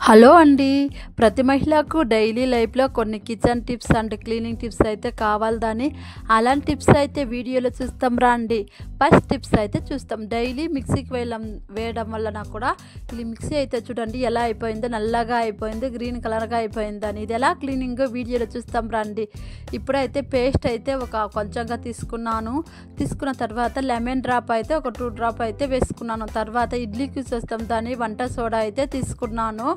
Hello అండి. ప్రతి మహిళకు డైలీ లైఫ్లో కొన్ని kitchen tips and cleaning tips అయితే కావాలని అలాంటి టిప్స్ అయితే వీడియోలో చూస్తాం రండి. ఫస్ట్ టిప్స్ అయితే చూస్తాం. డైలీ మిక్సీకి వేయడం వలన కూడా ఈ మిక్సీ అయితే చూడండి ఎలా అయిపోయిందో, నల్లగా అయిపోయింది, గ్రీన్ కలర్గా అయిపోయిందని. ఇది ఎలా క్లీనింగ్ వీడియోలో చూస్తాం రండి. ఇప్పుడైతే పేస్ట్ అయితే కొంచెంగా తీసుకున్న తర్వాత లెమన్ డ్రాప్ అయితే ఒక 2 డ్రాప్ అయితే వేసుకున్నాను. తర్వాత ఇడ్లీకి చూస్తాం దాన్ని వంట సోడా అయితే తీసుకున్నాను.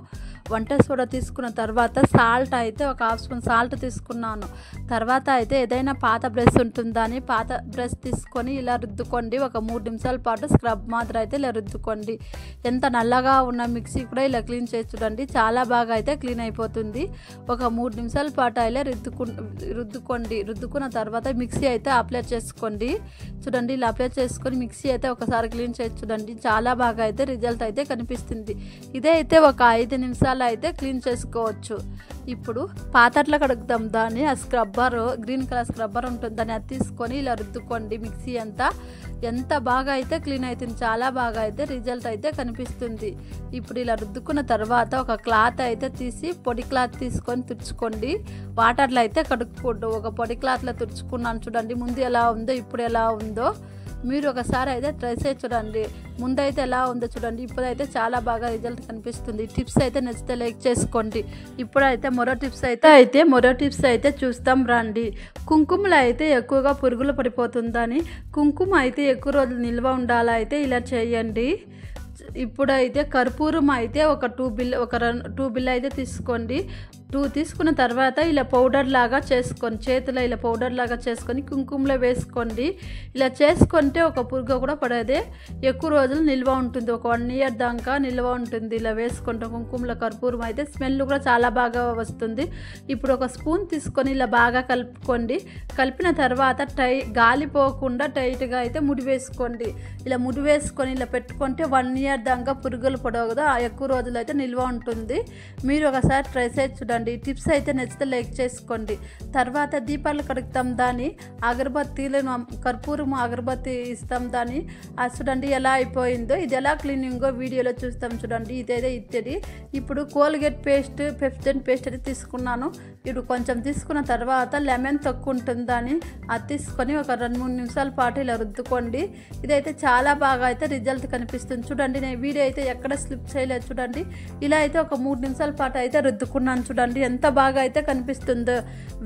వంట సోడా తీసుకున్న తర్వాత సాల్ట్ అయితే ఒక 1/2 స్పూన్ సాల్ట్ తీసుకున్నాను. తర్వాత అయితే ఏదైనా పాత బ్రష్ ఉంటుందని పాత బ్రష్ తీసుకొని ఇలా రుద్దుకోండి. ఒక 3 నిమిషాల పాటు స్క్రబ్ మాత్రం అయితే ఇలా రుద్దుకోండి. ఎంత నల్లగా ఉన్న మిక్సీ కూడా ఇలా క్లీన్ చేసి చూడండి, చాలా బాగా అయితే క్లీన్ అయిపోతుంది. ఒక 3 నిమిషాల పాటు ఇలా రుద్దుకోండి. రుద్దుకున్న తర్వాత మిక్సీ అయితే అప్లై చేసుకోండి. చూడండి ఇలా అప్లై చేసుకొని మిక్సీ అయితే ఒకసారి క్లీన్ చేసి చూడండి, చాలా బాగా అయితే రిజల్ట్ అయితే కనిపిస్తుంది. ఇదే అయితే ఒక 5 నిమిషాలు అయితే క్లీన్ చేసుకోవచ్చు. ఇప్పుడు పాత్రలో కడుగుతాం దాన్ని. ఆ స్క్రబ్బర్ గ్రీన్ కలర్ స్క్రబ్బర్ ఉంటుంది, దాన్ని అది తీసుకొని ఇలా రుద్దుకోండి. మిక్సీ అంతా ఎంత బాగా అయితే క్లీన్ అవుతుంది, చాలా బాగా అయితే రిజల్ట్ అయితే కనిపిస్తుంది. ఇప్పుడు ఇలా రుద్దుకున్న తర్వాత ఒక క్లాత్ అయితే తీసి పొడి క్లాత్ తీసుకొని తుడుచుకోండి. వాటర్లో అయితే కడుక్కోండి. ఒక పొడి క్లాత్లో తుడుచుకున్నాను చూడండి, ముందు ఎలా ఉందో ఇప్పుడు ఎలా ఉందో మీరు ఒకసారి అయితే ట్రై చేసి చూడండి. ముందైతే ఎలా ఉందో చూడండి, ఇప్పుడైతే చాలా బాగా రిజల్ట్ కనిపిస్తుంది. టిప్స్ అయితే నచ్చితే లైక్ చేసుకోండి. ఇప్పుడైతే మరో టిప్స్ అయితే చూస్తాం రండి. కుంకుమలో అయితే ఎక్కువగా పురుగులు పడిపోతుందని కుంకుమ అయితే ఎక్కువ రోజులు నిల్వ ఉండాలా అయితే ఇలా చేయండి. ఇప్పుడైతే కర్పూరం అయితే ఒక 2 బిల్ల అయితే తీసుకోండి. 2 తీసుకున్న తర్వాత ఇలా పౌడర్ లాగా చేసుకొని చేతిలో ఇలా పౌడర్ లాగా చేసుకొని కుంకుమలో వేసుకోండి. ఇలా చేసుకుంటే ఒక పురుగు కూడా పడేదే, ఎక్కువ రోజులు నిల్వ ఉంటుంది, ఒక 1 ఇయర్ దాకా నిల్వ ఉంటుంది. ఇలా వేసుకుంటాం కుంకుమలో కర్పూరం అయితే స్మెల్ కూడా చాలా బాగా వస్తుంది. ఇప్పుడు ఒక స్పూన్ తీసుకొని ఇలా బాగా కలుపుకోండి. కలిపిన తర్వాత గాలిపోకుండా టైట్గా అయితే ముడి వేసుకోండి. ఇలా ముడి వేసుకొని ఇలా పెట్టుకుంటే 1 ఇయర్ దాకా పురుగులు పడవు కదా, ఎక్కువ రోజులు అయితే నిల్వ ఉంటుంది. మీరు ఒకసారి ట్రై చేసి చూడండి. టిప్స్ అయితే నచ్చితే లైక్ చేసుకోండి. తర్వాత దీపాలు కడుగుతాం దాన్ని, అగరబత్తీలను కర్పూరం అగరబత్తి ఇస్తాం దాన్ని. చూడండి ఎలా అయిపోయిందో, ఇది ఎలా క్లీనింగో వీడియోలో చూస్తాం చూడండి. ఇదైతే ఇత్తడి. ఇప్పుడు కోల్గేట్ పేస్ట్, పెప్సోడెంట్ పేస్ట్ అయితే తీసుకున్నాను. ఇప్పుడు కొంచెం తీసుకున్న తర్వాత లెమన్ తొక్కు ఉంటుంది దాన్ని, అది తీసుకొని ఒక 2-3 నిమిషాల పాటు ఇలా రుద్దుకోండి. ఇదైతే చాలా బాగా అయితే రిజల్ట్ కనిపిస్తుంది చూడండి. నేను వీడియో అయితే ఎక్కడ స్లిప్ చేయలేదు చూడండి. ఇలా అయితే ఒక 3 నిమిషాల పాటు అయితే రుద్దుకున్నాను చూడండి, ఎంత బాగా అయితే కనిపిస్తుందో.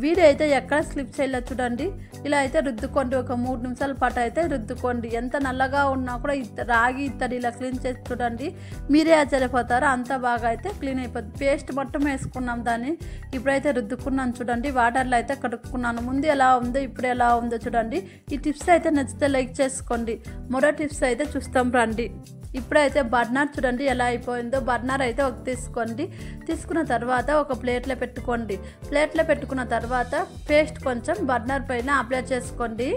వీడియో అయితే ఎక్కడ స్లిప్ చేయలేదు చూడండి. ఇలా అయితే రుద్దుకోండి, ఒక 3 నిమిషాల పాటు అయితే రుద్దుకోండి. ఎంత నల్లగా ఉన్నా కూడా రాగి ఇత్తడి ఇలా క్లీన్ చేసి చూడండి, మీరే ఆశ్చర్యపోతారు, అంత బాగా అయితే క్లీన్ అయిపోతుంది. పేస్ట్ మొత్తం వేసుకున్నాం దాన్ని, ఇప్పుడైతే రుద్దుకున్నాను చూడండి. వాటర్లో అయితే కడుక్కున్నాను. ముందు ఎలా ఉందో ఇప్పుడు ఎలా ఉందో చూడండి. ఈ టిప్స్ అయితే నచ్చితే లైక్ చేసుకోండి. మరో టిప్స్ అయితే చూస్తాం రండి. ఇప్పుడైతే బర్నర్ చూడండి ఎలా అయిపోయిందో. బర్నర్ అయితే ఒక తీసుకోండి. తీసుకున్న తర్వాత ఒక ప్లేట్లో పెట్టుకోండి. ప్లేట్లో పెట్టుకున్న తర్వాత పేస్ట్ కొంచెం బర్నర్ పైన అప్లై చేసుకోండి.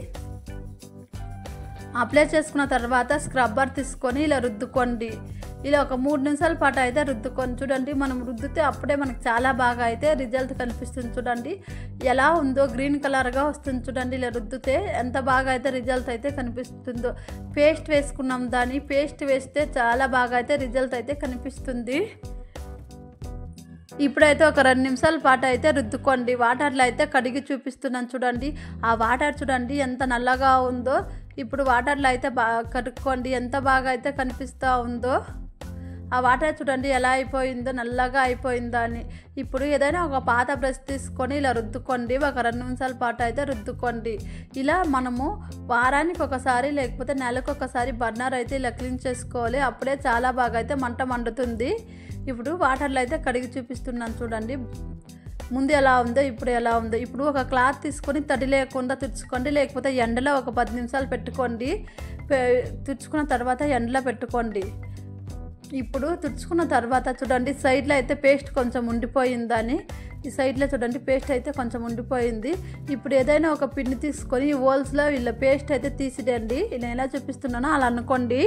అప్లై చేసుకున్న తర్వాత స్క్రబ్బర్ తీసుకొని ఇలా రుద్దుకోండి. ఇలా ఒక 3 నిమిషాల పాటు అయితే రుద్దుకొని చూడండి. మనం రుద్దితే అప్పుడే మనకు చాలా బాగా అయితే రిజల్ట్ కనిపిస్తుంది చూడండి. ఎలా ఉందో గ్రీన్ కలర్గా వస్తుంది చూడండి. ఇలా రుద్దితే ఎంత బాగా అయితే రిజల్ట్ అయితే కనిపిస్తుందో. పేస్ట్ వేసుకున్నాం దాన్ని, పేస్ట్ వేస్తే చాలా బాగా అయితే రిజల్ట్ అయితే కనిపిస్తుంది. ఇప్పుడైతే ఒక 2 నిమిషాల పాటు అయితే రుద్దుకోండి. వాటర్లో అయితే కడిగి చూపిస్తున్నాను చూడండి. ఆ వాటర్ చూడండి ఎంత నల్లగా ఉందో. ఇప్పుడు వాటర్లో అయితే కడుక్కోండి, ఎంత బాగా అయితే కనిపిస్తూ ఉందో. ఆ వాటర్ చూడండి ఎలా అయిపోయిందో, నల్లగా అయిపోయిందో అని. ఇప్పుడు ఏదైనా ఒక పాత బ్రష్ తీసుకొని ఇలా రుద్దుకోండి. ఒక 2 నిమిషాల పాటు అయితే రుద్దుకోండి. ఇలా మనము వారానికి ఒకసారి లేకపోతే నెలకు ఒకసారి బర్నర్ అయితే ఇలా క్లీన్ చేసుకోవాలి, అప్పుడే చాలా బాగా అయితే మంట మండుతుంది. ఇప్పుడు వాటర్లో అయితే కడిగి చూపిస్తున్నాను చూడండి, ముందు ఎలా ఉందో ఇప్పుడు ఎలా ఉందో. ఇప్పుడు ఒక క్లాత్ తీసుకొని తడి లేకుండా తుడుచుకోండి, లేకపోతే ఎండలో ఒక 10 నిమిషాలు పెట్టుకోండి. తుడుచుకున్న తర్వాత ఎండలో పెట్టుకోండి. ఇప్పుడు తుడుచుకున్న తర్వాత చూడండి సైడ్లో అయితే పేస్ట్ కొంచెం ఉండిపోయిందని, ఈ సైడ్లో చూడండి పేస్ట్ అయితే కొంచెం ఉండిపోయింది. ఇప్పుడు ఏదైనా ఒక పిండి తీసుకొని హోల్స్లో ఇలా పేస్ట్ అయితే తీసిడండి. నేను ఎలా చూపిస్తున్నానో అలా అనుకోండి.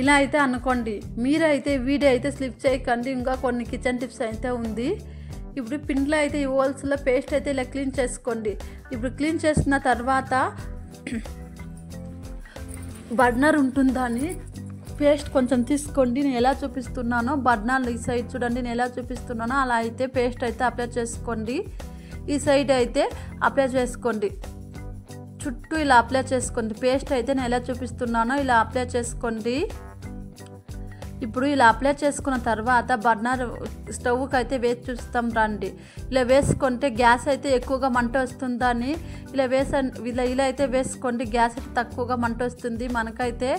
ఇలా అయితే అనుకోండి. మీరైతే వీడియో అయితే స్లిప్ చేయకండి, ఇంకా కొన్ని కిచెన్ టిప్స్ అయితే ఉంది. ఇప్పుడు పిండిలో అయితే ఈ హోల్స్లో పేస్ట్ అయితే ఇలా క్లీన్ చేసుకోండి. ఇప్పుడు క్లీన్ చేసుకున్న తర్వాత బర్నర్ ఉంటుందని పేస్ట్ కొంచెం తీసుకోండి. నేను ఎలా చూపిస్తున్నానో బర్నర్ ఈ సైడ్ చూడండి, నేను ఎలా చూపిస్తున్నానో అలా అయితే పేస్ట్ అయితే అప్లై చేసుకోండి. ఈ సైడ్ అయితే అప్లై చేసుకోండి, చుట్టూ ఇలా అప్లై చేసుకోండి. పేస్ట్ అయితే నేను ఎలా చూపిస్తున్నానో ఇలా అప్లై చేసుకోండి. ఇప్పుడు ఇలా అప్లై చేసుకున్న తర్వాత బర్నర్ స్టవ్కి అయితే వేసి చూస్తాం రండి. ఇలా వేసుకుంటే గ్యాస్ అయితే ఎక్కువగా మంట వస్తుందని ఇలా అయితే వేసుకోండి. గ్యాస్ అయితే తక్కువగా మంట వస్తుంది, మనకైతే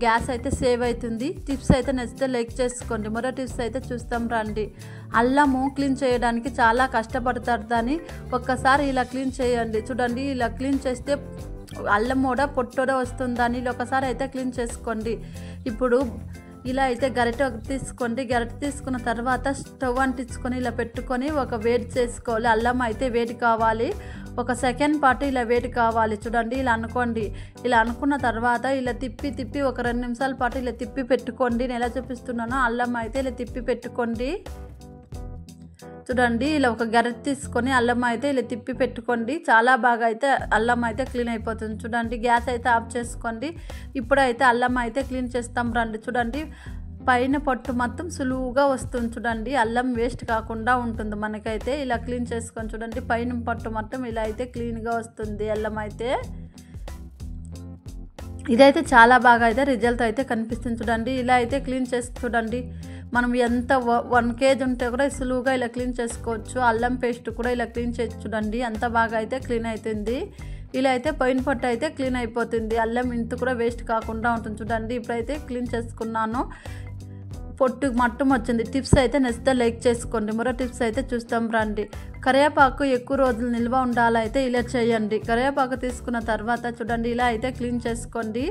గ్యాస్ అయితే సేవ్ అవుతుంది. టిప్స్ అయితే నచ్చితే లైక్ చేసుకోండి. మరో టిప్స్ అయితే చూస్తాం రండి. అల్లము క్లీన్ చేయడానికి చాలా కష్టపడతారు, దాన్ని ఒక్కసారి ఇలా క్లీన్ చేయండి. చూడండి, ఇలా క్లీన్ చేస్తే అల్లం కూడా పొట్టోడ వస్తుందని ఇలా ఒకసారి అయితే క్లీన్ చేసుకోండి. ఇప్పుడు ఇలా అయితే గరిటె తీసుకోండి. గరిటె తీసుకున్న తర్వాత స్టవ్ అంటించుకొని ఇలా పెట్టుకొని ఒక వేడి చేసుకోవాలి. అల్లం అయితే వేడి కావాలి, ఒక సెకండ్ పాటు ఇలా వేడి కావాలి. చూడండి, ఇలా అనుకోండి. ఇలా అనుకున్న తర్వాత ఇలా తిప్పి ఒక 2 నిమిషాల పాటు ఇలా తిప్పి పెట్టుకోండి. నేను ఎలా చూపిస్తున్నానో అల్లం అయితే ఇలా తిప్పి పెట్టుకోండి. చూడండి, ఇలా ఒక గరిటె తీసుకొని అల్లం అయితే ఇలా తిప్పి పెట్టుకోండి. చాలా బాగా అయితే అల్లం అయితే క్లీన్ అయిపోతుంది. చూడండి, గ్యాస్ అయితే ఆఫ్ చేసుకోండి. ఇప్పుడైతే అల్లం అయితే క్లీన్ చేస్తాం రండి. చూడండి, పైన పొట్టు మొత్తం సులువుగా వస్తుంది. చూడండి, అల్లం వేస్ట్ కాకుండా ఉంటుంది మనకైతే. ఇలా క్లీన్ చేసుకొని చూడండి, పైన పొట్టు మొత్తం ఇలా అయితే క్లీన్గా వస్తుంది అల్లం అయితే. ఇదైతే చాలా బాగా అయితే రిజల్ట్ అయితే కనిపిస్తుంది. చూడండి, ఇలా అయితే క్లీన్ చేసి చూడండి, మనం ఎంత 1 kg ఉంటే కూడా సులువుగా ఇలా క్లీన్ చేసుకోవచ్చు. అల్లం పేస్ట్ కూడా ఇలా క్లీన్ చేసి చూడండి, అంత బాగా అయితే క్లీన్ అవుతుంది. ఇలా అయితే పైన పొట్టు అయితే క్లీన్ అయిపోతుంది. అల్లం ఇంత కూడా వేస్ట్ కాకుండా ఉంటుంది. చూడండి, ఇప్పుడైతే క్లీన్ చేసుకున్నాను, పొట్టు మట్టం వచ్చింది. టిప్స్ అయితే నచ్చితే లైక్ చేసుకోండి. మరో టిప్స్ అయితే చూస్తాం రండి. కరివేపాకు ఎక్కువ రోజులు నిల్వ ఉండాలైతే ఇలా చేయండి. కరివేపాకు తీసుకున్న తర్వాత చూడండి, ఇలా అయితే క్లీన్ చేసుకోండి.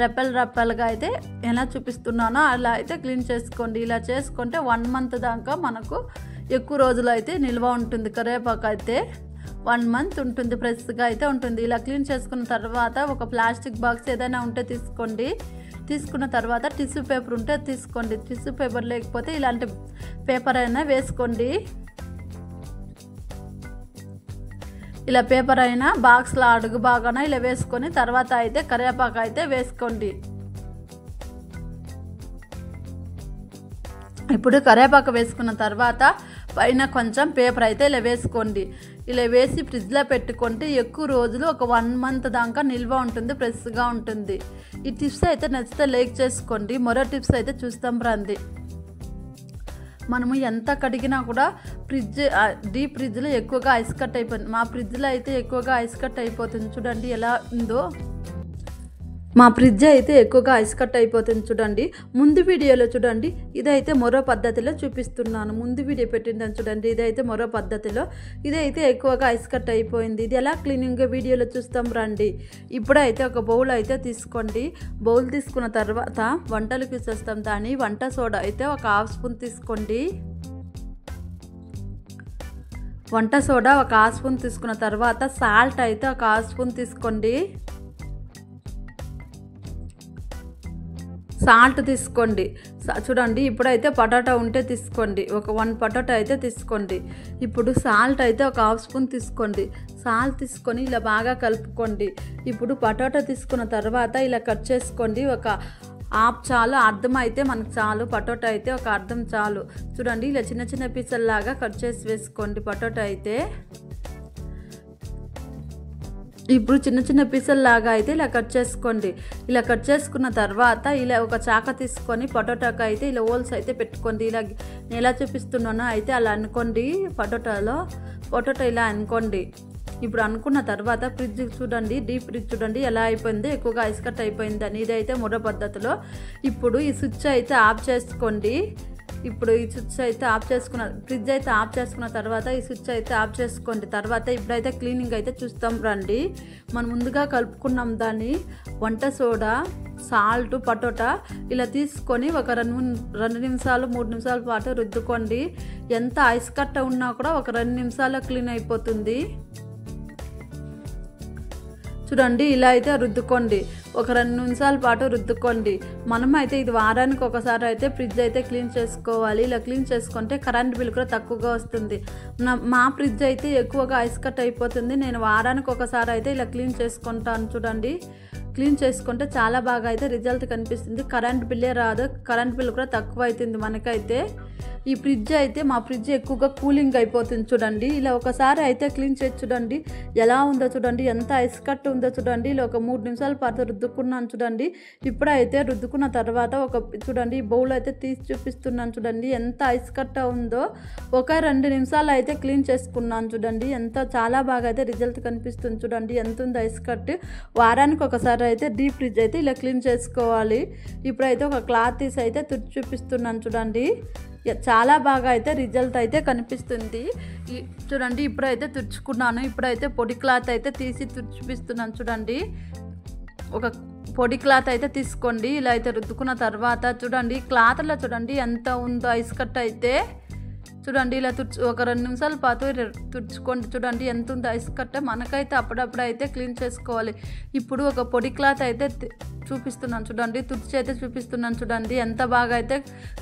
రెప్పలుగా అయితే ఎలా చూపిస్తున్నానో అలా అయితే క్లీన్ చేసుకోండి. ఇలా చేసుకుంటే 1 month దాకా మనకు ఎక్కువ రోజులు అయితే నిల్వ ఉంటుంది. కరివేపాకు అయితే 1 month ఉంటుంది, ఫ్రెష్గా అయితే ఉంటుంది. ఇలా క్లీన్ చేసుకున్న తర్వాత ఒక ప్లాస్టిక్ బాక్స్ ఏదైనా ఉంటే తీసుకోండి. తీసుకున్న తర్వాత టిష్యూ పేపర్ ఉంటే తీసుకోండి. టిష్యూ పేపర్ లేకపోతే ఇలాంటి పేపర్ అయినా వేసుకోండి. ఇలా పేపర్ అయినా బాక్స్లో అడుగు బాగానే ఇలా వేసుకొని తర్వాత అయితే కరివేపాకు అయితే వేసుకోండి. ఇప్పుడు కరివేపాకు వేసుకున్న తర్వాత పైన కొంచెం పేపర్ అయితే ఇలా వేసుకోండి. ఇలా వేసి ఫ్రిడ్జ్లో పెట్టుకుంటే ఎక్కువ రోజులు ఒక 1 month దాకా నిల్వ ఉంటుంది, ఫ్రెష్గా ఉంటుంది. ఈ టిప్స్ అయితే నచ్చితే లైక్ చేసుకోండి. మరో టిప్స్ అయితే చూస్తాం రండి. మనము ఎంత కడిగినా కూడా డీప్ ఫ్రిడ్జ్లో ఎక్కువగా ఐస్ కట్ అయిపోయింది. మా ఫ్రిడ్జ్లో అయితే ఎక్కువగా ఐస్ కట్ అయిపోతుంది. చూడండి ఎలా ఉందో, మా ఫ్రిడ్జ్ అయితే ఎక్కువగా ఐస్ కట్ అయిపోతుంది. చూడండి, ముందు వీడియోలో చూడండి, ఇదైతే మరో పద్ధతిలో చూపిస్తున్నాను. ముందు వీడియో పెట్టిందని చూడండి, ఇదైతే మరో పద్ధతిలో. ఇదైతే ఎక్కువగా ఐస్ కట్ అయిపోయింది. ఇది ఎలా క్లీనింగ్ వీడియోలో చూస్తాం రండి. ఇప్పుడైతే ఒక బౌల్ అయితే తీసుకోండి. బౌల్ తీసుకున్న తర్వాత వంటలకు చేస్తాం దాన్ని. వంట సోడా అయితే ఒక 1/2 స్పూన్ తీసుకోండి. వంట సోడా ఒక 1/2 స్పూన్ తీసుకున్న తర్వాత సాల్ట్ అయితే ఒక 1/2 స్పూన్ తీసుకోండి. సాల్ట్ తీసుకోండి. చూడండి, ఇప్పుడైతే పొటాటో ఉంటే తీసుకోండి. ఒక 1 పొటాటో అయితే తీసుకోండి. ఇప్పుడు సాల్ట్ అయితే ఒక 1/2 స్పూన్ తీసుకోండి. సాల్ట్ తీసుకొని ఇలా బాగా కలుపుకోండి. ఇప్పుడు పొటాటో తీసుకున్న తర్వాత ఇలా కట్ చేసుకోండి. ఒక హాఫ్ చాలు, అర్థం అయితే మనకు చాలు. పొటాటో అయితే ఒక అర్థం చాలు. చూడండి, ఇలా చిన్న చిన్న పీసుల్లాగా కట్ చేసి వేసుకోండి పొటాటో అయితే. ఇప్పుడు చిన్న చిన్న పీసుల్లాగా అయితే ఇలా కట్ చేసుకోండి. ఇలా కట్ చేసుకున్న తర్వాత ఇలా ఒక చాక తీసుకొని పొటాటోకి అయితే ఇలా హోల్స్ అయితే పెట్టుకోండి. ఇలా నేను ఎలా చూపిస్తున్నానో అయితే అలా అనుకోండి. పొటాటో ఇలా అనుకోండి. ఇప్పుడు అనుకున్న తర్వాత ఫ్రిడ్జ్ చూడండి, డీప్ ఫ్రిడ్జ్ చూడండి ఎలా అయిపోయింది, ఎక్కువగా ఐస్ కట్ అయిపోయిందని. ఇదైతే మరో పద్ధతిలో. ఇప్పుడు ఈ స్విచ్ అయితే ఆఫ్ చేసుకోండి. ఇప్పుడు ఈ స్విచ్ అయితే ఆఫ్ చేసుకున్న ఫ్రిడ్జ్ అయితే ఆఫ్ చేసుకున్న తర్వాత ఈ స్విచ్ అయితే ఆఫ్ చేసుకోండి. తర్వాత ఇప్పుడైతే క్లీనింగ్ అయితే చూస్తాం రండి. మనం ముందుగా కలుపుకున్నాం దాన్ని వంట సోడా, సాల్ట్, పొటాటో ఇలా తీసుకొని ఒక 2 నిమిషాలు 3 నిమిషాల పాటు రుద్దుకోండి. ఎంత ఐస్ కట్ట ఉన్నా కూడా ఒక 2 నిమిషాల్లో క్లీన్ అయిపోతుంది. చూడండి, ఇలా అయితే రుద్దుకోండి. ఒక 2 నిమిషాల పాటు రుద్దుకోండి. మనమైతే ఇది వారానికి ఒకసారి అయితే ఫ్రిడ్జ్ అయితే క్లీన్ చేసుకోవాలి. ఇలా క్లీన్ చేసుకుంటే కరెంట్ బిల్ కూడా తక్కువగా వస్తుంది. మా ఫ్రిడ్జ్ అయితే ఎక్కువగా ఐస్ కట్ అయిపోతుంది. నేను వారానికి ఒకసారి అయితే ఇలా క్లీన్ చేసుకుంటాను. చూడండి, క్లీన్ చేసుకుంటే చాలా బాగా అయితే రిజల్ట్ కనిపిస్తుంది. కరెంట్ బిల్లే రాదు, కరెంట్ బిల్ కూడా తక్కువ అవుతుంది మనకైతే. ఈ ఫ్రిడ్జ్ అయితే మా ఫ్రిడ్జ్ ఎక్కువగా కూలింగ్ అయిపోతుంది. చూడండి, ఇలా ఒకసారి అయితే క్లీన్ చేసి చూడండి ఎలా ఉందో చూడండి, ఎంత ఐస్ కట్ ఉందో చూడండి. ఇలా ఒక 3 నిమిషాల పాటు రుద్దుకున్నాను చూడండి. ఇప్పుడైతే రుద్దుకున్న తర్వాత చూడండి ఈ బౌల్ అయితే తీసి చూపిస్తున్నాను చూడండి ఎంత ఐస్ కట్ ఉందో. ఒక 2 నిమిషాలు అయితే క్లీన్ చేసుకున్నాను చూడండి, చాలా బాగా అయితే రిజల్ట్ కనిపిస్తుంది. చూడండి ఎంత ఉంది ఐస్ కట్. వారానికి ఒకసారి అయితే డీప్ ఫ్రిడ్జ్ అయితే ఇలా క్లీన్ చేసుకోవాలి. ఇప్పుడైతే ఒక క్లాత్ తీసి అయితే తుడిచి చూపిస్తున్నాను చూడండి, చాలా బాగా అయితే రిజల్ట్ అయితే కనిపిస్తుంది. చూడండి ఇప్పుడైతే తుడుచుకున్నాను. ఇప్పుడైతే పొడి క్లాత్ అయితే తీసి చూపిస్తున్నాను చూడండి. ఒక పొడి క్లాత్ అయితే తీసుకోండి. ఇలా అయితే రుద్దుకున్న తర్వాత చూడండి క్లాత్లో చూడండి ఎంత ఉందో ఐస్ కట్ అయితే. చూడండి ఇలా ఒక 2 నిమిషాల పాటు తుడుచుకోండి. చూడండి ఎంత ఉందో ఐస్ కట్. మనకైతే అప్పుడప్పుడు అయితే క్లీన్ చేసుకోవాలి. ఇప్పుడు ఒక పొడి క్లాత్ అయితే చూపిస్తున్నాను చూడండి, తుడిచి అయితే చూపిస్తున్నాను చూడండి ఎంత బాగా అయితే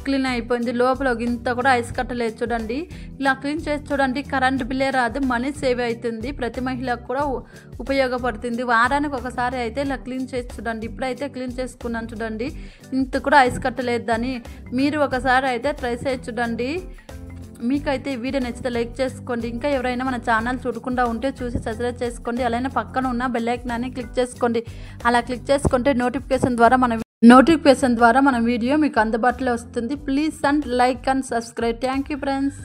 క్లీన్ అయిపోయింది. లోపల ఇంత కూడా ఐస్ కట్టలేదు చూడండి. ఇలా క్లీన్ చేసి చూడండి కరెంట్ బిల్లే రాదు, మనీ సేవ్ అవుతుంది. ప్రతి మహిళకు కూడా ఉపయోగపడుతుంది. వారానికి ఒకసారి అయితే ఇలా క్లీన్ చేసి చూడండి. ఇప్పుడైతే క్లీన్ చేసుకున్నాను చూడండి, ఇంత కూడా ఐస్ కట్టలేదని. మీరు ఒకసారి అయితే ట్రై చేసి చూడండి. మీకైతే ఈ వీడియో నచ్చితే లైక్ చేసుకోండి. ఇంకా ఎవరైనా మన ఛానల్ చూడకుండా ఉంటే చూసి సబ్స్క్రైబ్ చేసుకోండి. అలానే పక్కన ఉన్న బెల్ ఐకాన్ని క్లిక్ చేసుకోండి. అలా క్లిక్ చేసుకుంటే నోటిఫికేషన్ ద్వారా మన వీడియో మీకు అందుబాటులో వస్తుంది. Please and like and subscribe. Thank you friends.